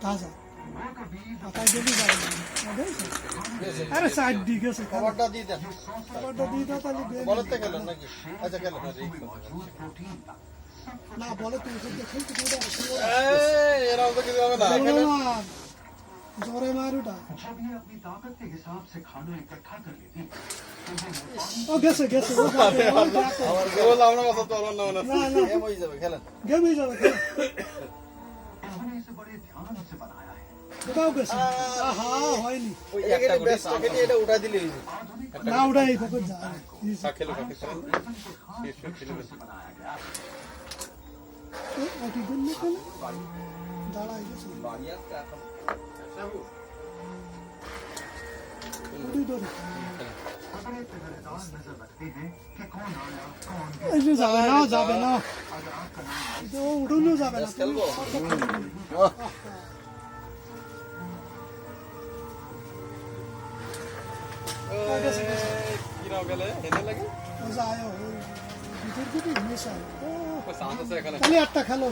তাজা তাই দেবি যাবে আরে সাইড দি গেছে খবরটা দিয়ে দেন খবরটা দিয়ে দাও তাহলে বলতে খেলেন নাকি আচ্ছা খেলেন না বলে তুমি যদি খেলতে দিও এরাও তো কিছু হবে না জোরে মারুটা ও গেছে গেছে আমার গোল আমরা মত তো না না গেম হয়ে যাবে খেলেন গেম হয়ে যাবে কোথাও গেছে আহা হয়নি ওই একটা বেস্ট খেলে এটা উঠা দিলে না উঠাই তখন যায় খেলো খেলো আটি দিন না কেন দাঁড়াই গেছে উঠি ধরে এই যে যাবে না তো উঠুনো যাবে না খেলবো কিরাও গেলে হেনে লাগে যায় ভিতর থেকে মিশা ও সাউন্ড আছে এখানে খালি একটা খেলো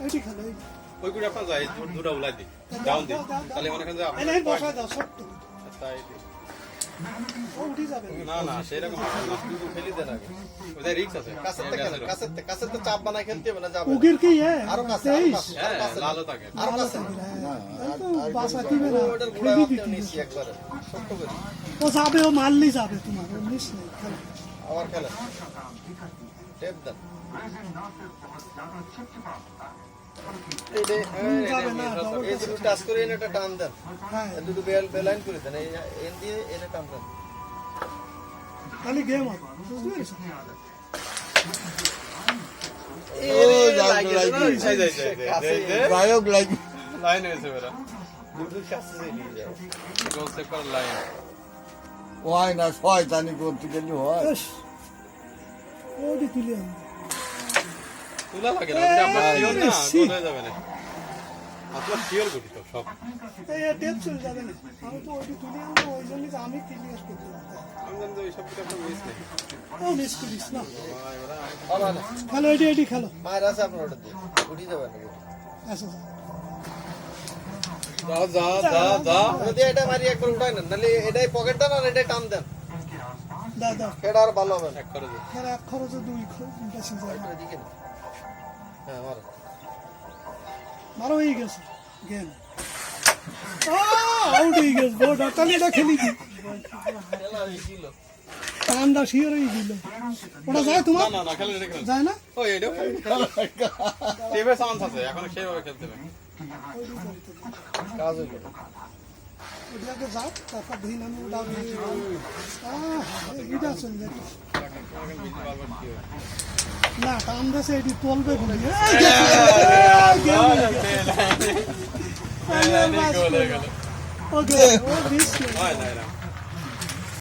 এইটি খেলো ওই গুড় আপনার যায় দুটা উলাই দি ডাউন দি তাহলে মনে করেন যে আপনি এই বসা দাও সত্য তাই ও উঠি যাবে না না সেরকম না শুধু ফেলি দেন আগে ওই রিস্ক আছে কাছেতে চাপ বানায় খেলতে হবে না যাবে উগির কি আরো কাছে লালও থাকে আরো কাছে তো বাসা দিবে না খেলি দিতে নিছি একবার ছোট করে ও যাবে ও মারলি যাবে তোমার ও মিস নেই খেলো আবার খেলে টেপ দেন এই দুটো টাচ করে এনে একটা টান দেন হ্যাঁ দুটো বেলাইন করে দেন এই এন দিয়ে এনে টান দেন খালি গেম হবে বুঝতে পেরেছ লাইন হয়েছে বেরা দুটো কাছে নিয়ে যায় গোল সেপার লাইন হয় না শয়তানি করতে গেলে হয় ওটি তুলে আনবে তুলা লাগে না আপনার শিওর না গোল হয়ে যাবে না আপনার শিওর গুটি তো সব এই টেপ চলে যাবে না আমি তো ওটি তুলে আনবো ওই জন্য আমি ক্লিয়ার করতে আমি জানি ওই সব কিছু আপনার মিস নেই ও মিস করিস না হবে না খেলো এটি খেলো মায়ের আছে আপনার ওটা দিয়ে উঠি যাবে না আচ্ছা যা যদি এটা মারি একবার উঠাই না নাহলে এটাই পকেট দেন আর এটাই টান দেন দাদা সেটা আর ভালো হবে না এক করে খেলা এক খরচে দুই বেশি যায় দিকে হ্যাঁ মারো মারো হয়ে গেছে গেম আউট হয়ে গেছে গোল তাহলে এটা খেলি কি খেলা হয়েছিল টান্ডা শিওর হয়ে গেল ওটা যায় তোমার না না খেলে রেখে যায় না ও এটাও টিভি সাউন্ড আছে এখন সেভাবে খেলতে হবে কাজ হইলো ওটাকে যাও তারপর দিন আমি ওটা এটা চলে যাবে না টান দেশে এটি তলবে বলে ওকে ও দিস